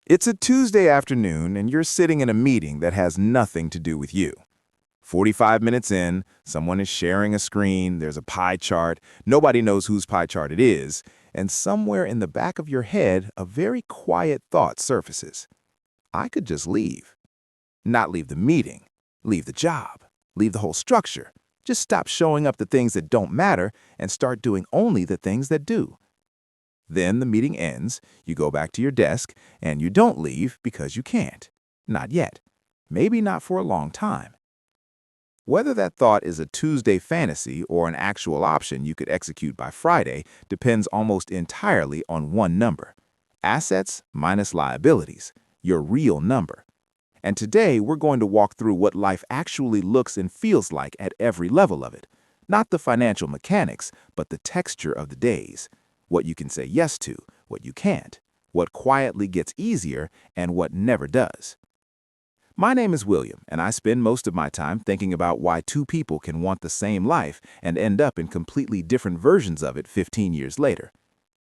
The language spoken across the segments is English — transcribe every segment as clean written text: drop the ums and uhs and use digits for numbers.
It's a Tuesday afternoon and you're sitting in a meeting that has nothing to do with you. 45 minutes in, someone is sharing a screen, there's a pie chart, nobody knows whose pie chart it is, and somewhere in the back of your head, a very quiet thought surfaces. I could just leave. Not leave the meeting, leave the job, leave the whole structure. Just stop showing up the things that don't matter and start doing only the things that do. Then the meeting ends, you go back to your desk, and you don't leave because you can't. Not yet. Maybe not for a long time. Whether that thought is a Tuesday fantasy or an actual option you could execute by Friday depends almost entirely on one number. Assets minus liabilities, your real number. And today we're going to walk through what life actually looks and feels like at every level of it. Not the financial mechanics, but the texture of the days. What you can say yes to, what you can't, what quietly gets easier, and what never does. My name is William, and I spend most of my time thinking about why two people can want the same life and end up in completely different versions of it 15 years later.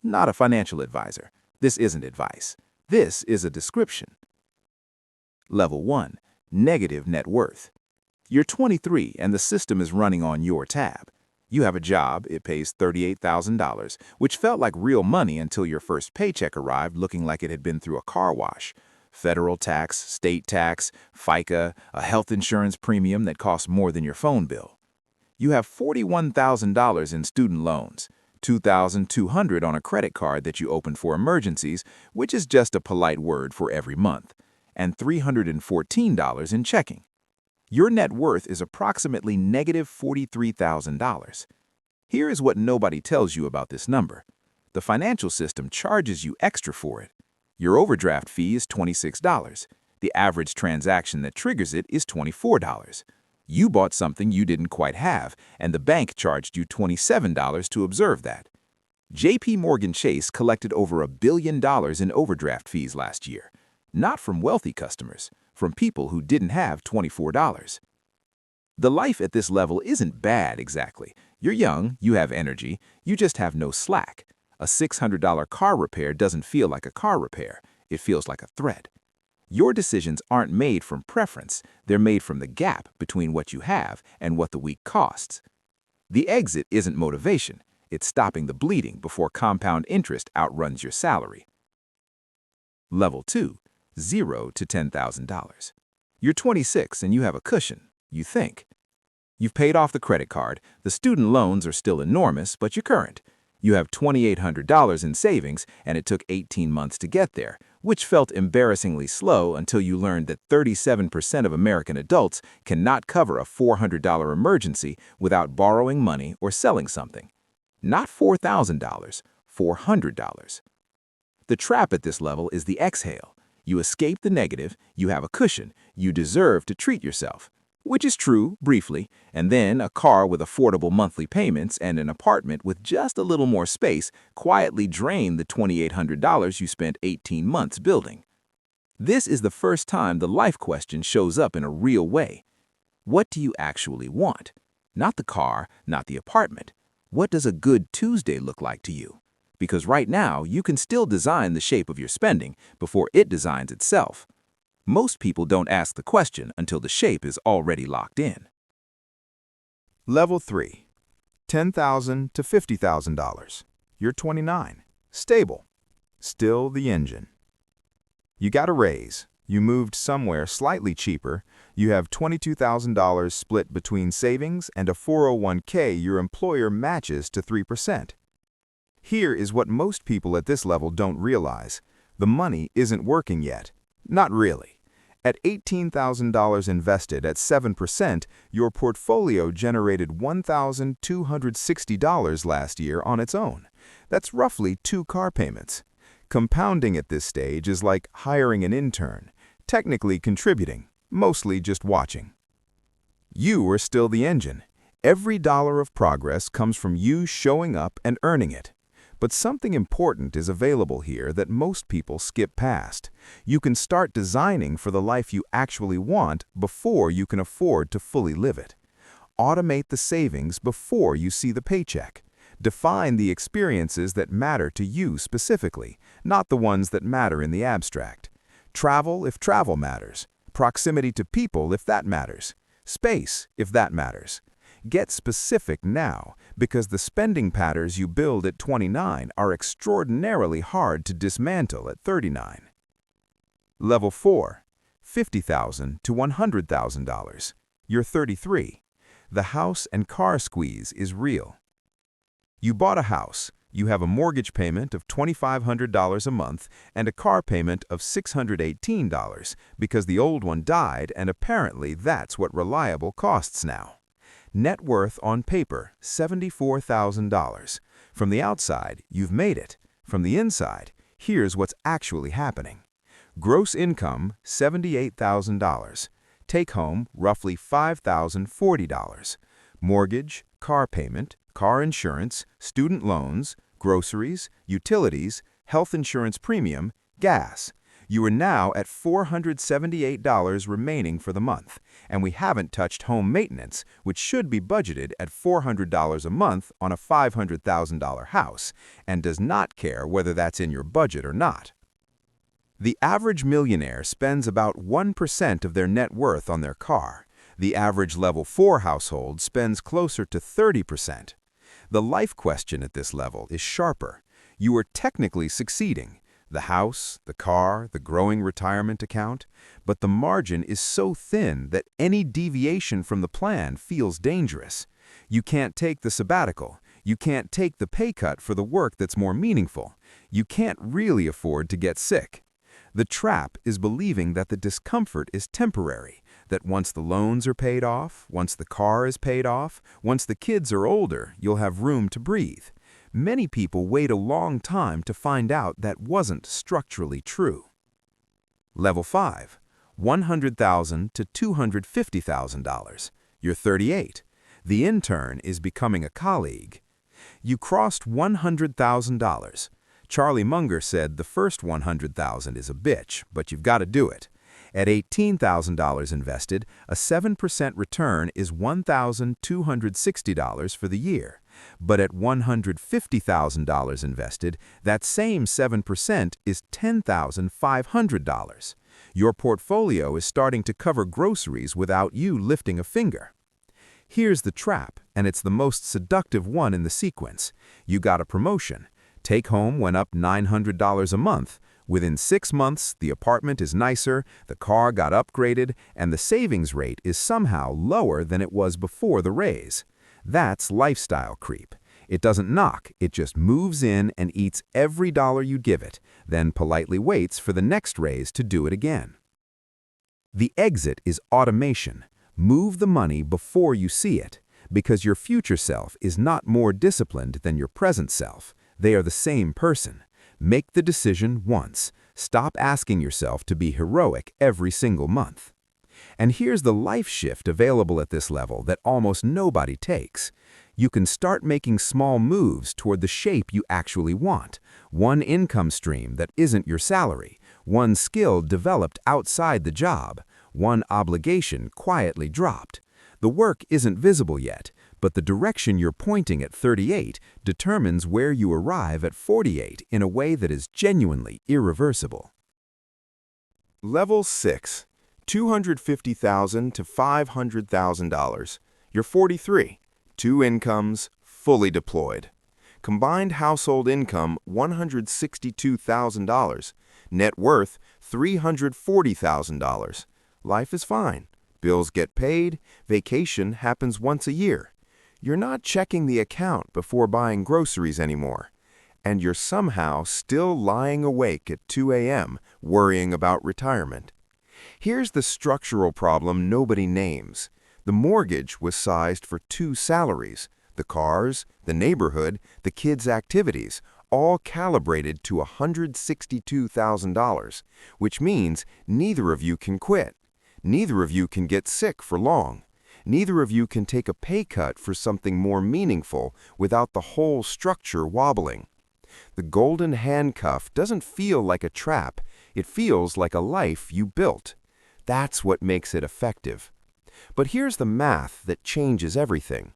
Not a financial advisor. This isn't advice. This is a description. Level 1. Negative net worth. You're 23 and the system is running on your tab. You have a job, it pays $38,000, which felt like real money until your first paycheck arrived looking like it had been through a car wash. Federal tax, state tax, FICA, a health insurance premium that costs more than your phone bill. You have $41,000 in student loans, $2,200 on a credit card that you opened for emergencies, which is just a polite word for every month, and $314 in checking. Your net worth is approximately negative $43,000. Here is what nobody tells you about this number. The financial system charges you extra for it. Your overdraft fee is $26. The average transaction that triggers it is $24. You bought something you didn't quite have, and the bank charged you $27 to observe that. JP Morgan Chase collected over $1 billion in overdraft fees last year. Not from wealthy customers, from people who didn't have $24. The life at this level isn't bad exactly. You're young, you have energy, you just have no slack. A $600 car repair doesn't feel like a car repair, it feels like a threat. Your decisions aren't made from preference, they're made from the gap between what you have and what the week costs. The exit isn't motivation, it's stopping the bleeding before compound interest outruns your salary. Level 2. $0 to $10,000. You're 26 and you have a cushion, you think. You've paid off the credit card, the student loans are still enormous, but you're current. You have $2,800 in savings, and it took 18 months to get there, which felt embarrassingly slow until you learned that 37% of American adults cannot cover a $400 emergency without borrowing money or selling something. Not $4,000, $400. The trap at this level is the exhale. You escape the negative, you have a cushion, you deserve to treat yourself. Which is true, briefly, and then a car with affordable monthly payments and an apartment with just a little more space quietly drain the $2,800 you spent 18 months building. This is the first time the life question shows up in a real way. What do you actually want? Not the car, not the apartment. What does a good Tuesday look like to you? Because right now, you can still design the shape of your spending before it designs itself. Most people don't ask the question until the shape is already locked in. Level 3. $10,000 to $50,000. You're 29. Stable. Still the engine. You got a raise. You moved somewhere slightly cheaper. You have $22,000 split between savings and a 401k your employer matches to 3%. Here is what most people at this level don't realize. The money isn't working yet. Not really. At $18,000 invested at 7%, your portfolio generated $1,260 last year on its own. That's roughly 2 car payments. Compounding at this stage is like hiring an intern, technically contributing, mostly just watching. You are still the engine. Every dollar of progress comes from you showing up and earning it. But something important is available here that most people skip past. You can start designing for the life you actually want before you can afford to fully live it. Automate the savings before you see the paycheck. Define the experiences that matter to you specifically, not the ones that matter in the abstract. Travel if travel matters. Proximity to people if that matters. Space if that matters. Get specific now, because the spending patterns you build at 29 are extraordinarily hard to dismantle at 39. Level 4. $50,000 to $100,000. You're 33. The house and car squeeze is real. You bought a house. You have a mortgage payment of $2,500 a month and a car payment of $618 because the old one died, and apparently that's what reliable costs now. Net worth on paper, $74,000. From the outside, you've made it. From the inside, here's what's actually happening. Gross income, $78,000. Take home, roughly $5,040. Mortgage, car payment, car insurance, student loans, groceries, utilities, health insurance premium, gas. You are now at $478 remaining for the month, and we haven't touched home maintenance, which should be budgeted at $400 a month on a $500,000 house, and does not care whether that's in your budget or not. The average millionaire spends about 1% of their net worth on their car. The average level 4 household spends closer to 30%. The life question at this level is sharper. You are technically succeeding. The house, the car, the growing retirement account, but the margin is so thin that any deviation from the plan feels dangerous. You can't take the sabbatical. You can't take the pay cut for the work that's more meaningful. You can't really afford to get sick. The trap is believing that the discomfort is temporary, that once the loans are paid off, once the car is paid off, once the kids are older, you'll have room to breathe. Many people wait a long time to find out that wasn't structurally true. Level 5. $100,000 to $250,000. You're 38. The intern is becoming a colleague. You crossed $100,000. Charlie Munger said the first $100,000 is a bitch, but you've got to do it. At $18,000 invested, a 7% return is $1,260 for the year. But at $150,000 invested, that same 7% is $10,500. Your portfolio is starting to cover groceries without you lifting a finger. Here's the trap, and it's the most seductive one in the sequence. You got a promotion. Take home went up $900 a month. Within 6 months, the apartment is nicer, the car got upgraded, and the savings rate is somehow lower than it was before the raise. That's lifestyle creep. It doesn't knock, it just moves in and eats every dollar you give it, then politely waits for the next raise to do it again. The exit is automation. Move the money before you see it, because your future self is not more disciplined than your present self. They are the same person. Make the decision once. Stop asking yourself to be heroic every single month. And here's the life shift available at this level that almost nobody takes. You can start making small moves toward the shape you actually want. One income stream that isn't your salary. One skill developed outside the job. One obligation quietly dropped. The work isn't visible yet, but the direction you're pointing at 38 determines where you arrive at 48 in a way that is genuinely irreversible. Level 6. $250,000 to $500,000. You're 43. 2 incomes, fully deployed. Combined household income, $162,000. Net worth, $340,000. Life is fine. Bills get paid. Vacation happens once a year. You're not checking the account before buying groceries anymore. And you're somehow still lying awake at 2 a.m. worrying about retirement. Here's the structural problem nobody names. The mortgage was sized for 2 salaries. The cars, the neighborhood, the kids' activities, all calibrated to $162,000, which means neither of you can quit. Neither of you can get sick for long. Neither of you can take a pay cut for something more meaningful without the whole structure wobbling. The golden handcuff doesn't feel like a trap. It feels like a life you built. That's what makes it effective. But here's the math that changes everything.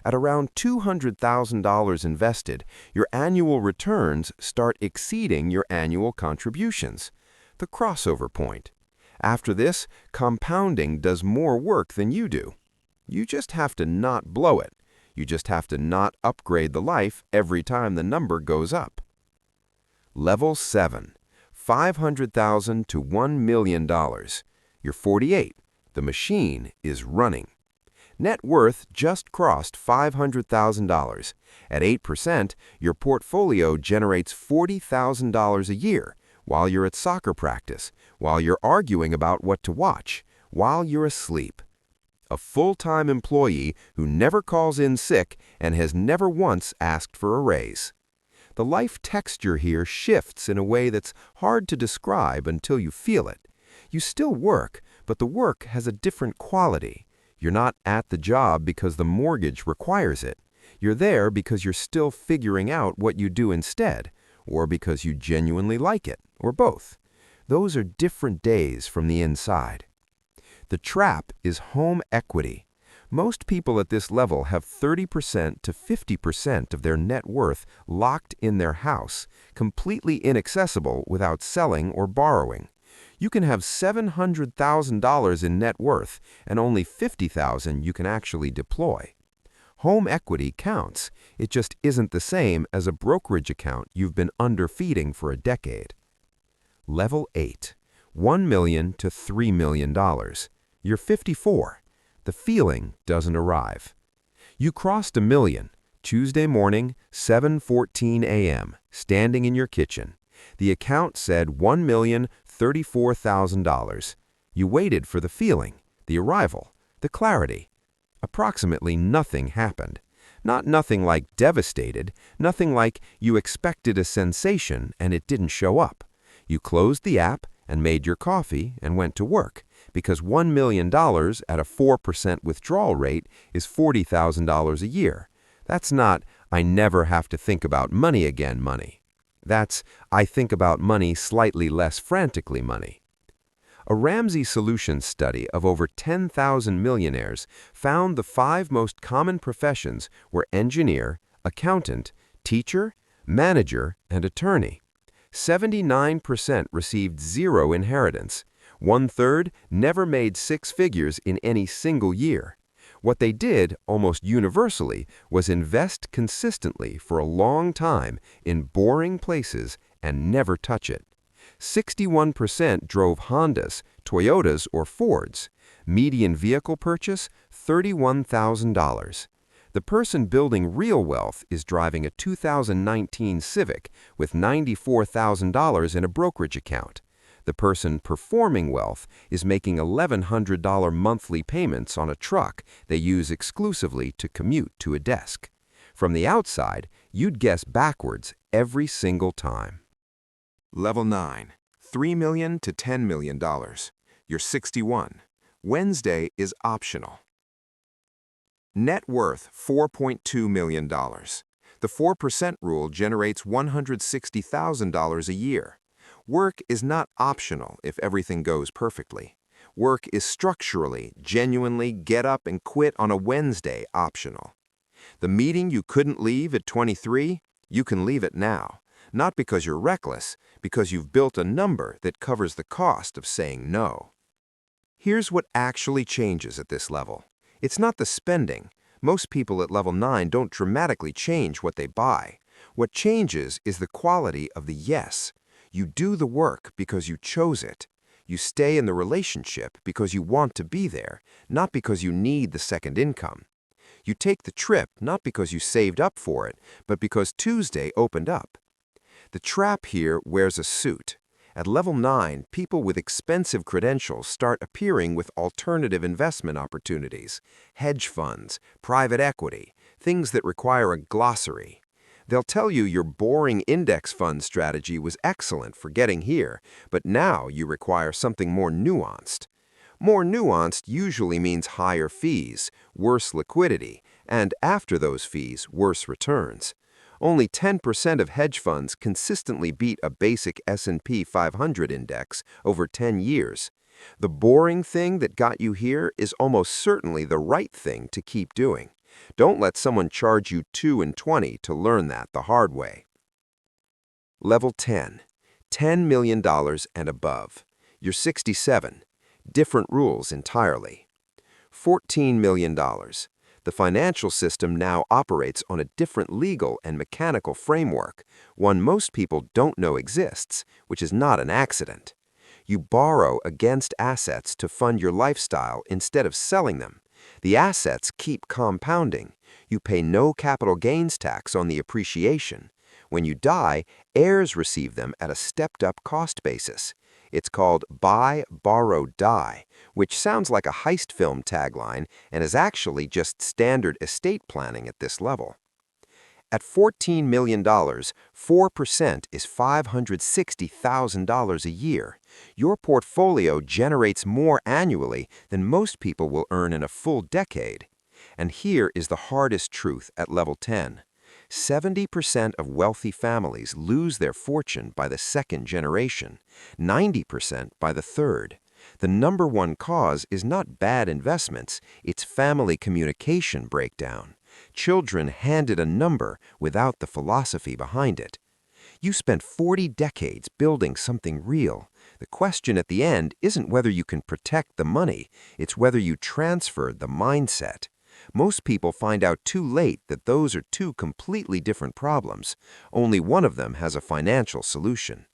At around $200,000 invested, your annual returns start exceeding your annual contributions. the crossover point. After this, compounding does more work than you do. You just have to not blow it. You just have to not upgrade the life every time the number goes up. Level 7. $500,000 to $1 million. You're 48. The machine is running. Net worth just crossed $500,000. At 8%, your portfolio generates $40,000 a year while you're at soccer practice, while you're arguing about what to watch, while you're asleep. A full-time employee who never calls in sick and has never once asked for a raise. The life texture here shifts in a way that's hard to describe until you feel it. You still work, but the work has a different quality. You're not at the job because the mortgage requires it. You're there because you're still figuring out what you do instead, or because you genuinely like it, or both. Those are different days from the inside. The trap is home equity. Most people at this level have 30% to 50% of their net worth locked in their house, completely inaccessible without selling or borrowing. You can have $700,000 in net worth and only $50,000 you can actually deploy. Home equity counts. It just isn't the same as a brokerage account you've been underfeeding for a decade. Level 8. $1 million to $3 million. You're 54. The feeling doesn't arrive. You crossed $1 million, Tuesday morning, 7:14 a.m., standing in your kitchen. The account said $1,034,000. You waited for the feeling, the arrival, the clarity. Approximately nothing happened. Not nothing like devastated, nothing like you expected a sensation and it didn't show up. You closed the app and made your coffee and went to work, because $1 million at a 4% withdrawal rate is $40,000 a year. That's not, I never have to think about money again money. That's, I think about money slightly less frantically money. A Ramsey Solutions study of over 10,000 millionaires found the 5 most common professions were engineer, accountant, teacher, manager, and attorney. 79% received 0 inheritance. 1/3 never made 6 figures in any single year. What they did, almost universally, was invest consistently for a long time in boring places and never touch it. 61% drove Hondas, Toyotas, or Fords. Median vehicle purchase, $31,000. The person building real wealth is driving a 2019 Civic with $94,000 in a brokerage account. The person performing wealth is making $1,100 monthly payments on a truck they use exclusively to commute to a desk. From the outside, you'd guess backwards every single time. Level 9. $3 million to $10 million. You're 61. Wednesday is optional. Net worth $4.2 million. The 4% rule generates $160,000 a year. Work is not optional if everything goes perfectly. Work is structurally, genuinely get up and quit on a Wednesday optional. The meeting you couldn't leave at 23, you can leave it now. Not because you're reckless, because you've built a number that covers the cost of saying no. Here's what actually changes at this level. It's not the spending. Most people at level 9 don't dramatically change what they buy. What changes is the quality of the yes. You do the work because you chose it. You stay in the relationship because you want to be there, not because you need the second income. You take the trip not because you saved up for it, but because Tuesday opened up. The trap here wears a suit. At level 9, people with expensive credentials start appearing with alternative investment opportunities, hedge funds, private equity, things that require a glossary. They'll tell you your boring index fund strategy was excellent for getting here, but now you require something more nuanced. More nuanced usually means higher fees, worse liquidity, and after those fees, worse returns. Only 10% of hedge funds consistently beat a basic S&P 500 index over 10 years. The boring thing that got you here is almost certainly the right thing to keep doing. Don't let someone charge you 2 and 20 to learn that the hard way. Level 10. $10 million and above. You're 67. Different rules entirely. $14 million. The financial system now operates on a different legal and mechanical framework, one most people don't know exists, which is not an accident. You borrow against assets to fund your lifestyle instead of selling them. The assets keep compounding. You pay no capital gains tax on the appreciation. When you die, heirs receive them at a stepped-up cost basis. It's called buy, borrow, die, which sounds like a heist film tagline and is actually just standard estate planning at this level. At $14 million, 4% is $560,000 a year. Your portfolio generates more annually than most people will earn in a full decade. And here is the hardest truth at level 10. 70% of wealthy families lose their fortune by the second generation, 90% by the third. The number one cause is not bad investments, it's family communication breakdown. Children handed a number without the philosophy behind it. You spent 40 decades building something real. The question at the end isn't whether you can protect the money, it's whether you transferred the mindset. Most people find out too late that those are two completely different problems. Only one of them has a financial solution.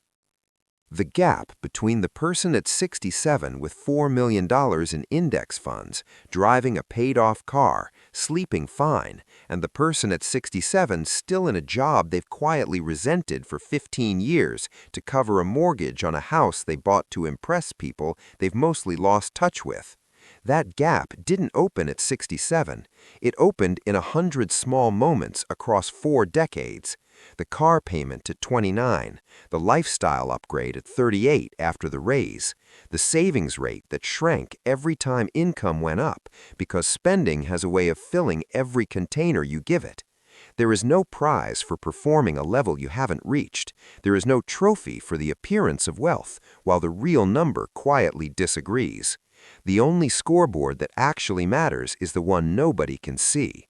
The gap between the person at 67 with $4 million in index funds, driving a paid-off car, sleeping fine, and the person at 67 still in a job they've quietly resented for 15 years to cover a mortgage on a house they bought to impress people they've mostly lost touch with. That gap didn't open at 67. It opened in 100 small moments across 4 decades. The car payment at 29, the lifestyle upgrade at 38 after the raise, the savings rate that shrank every time income went up because spending has a way of filling every container you give it. There is no prize for performing a level you haven't reached. There is no trophy for the appearance of wealth, while the real number quietly disagrees. The only scoreboard that actually matters is the one nobody can see.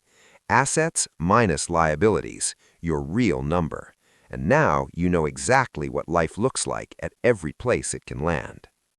Assets minus liabilities, your real number. And now you know exactly what life looks like at every place it can land.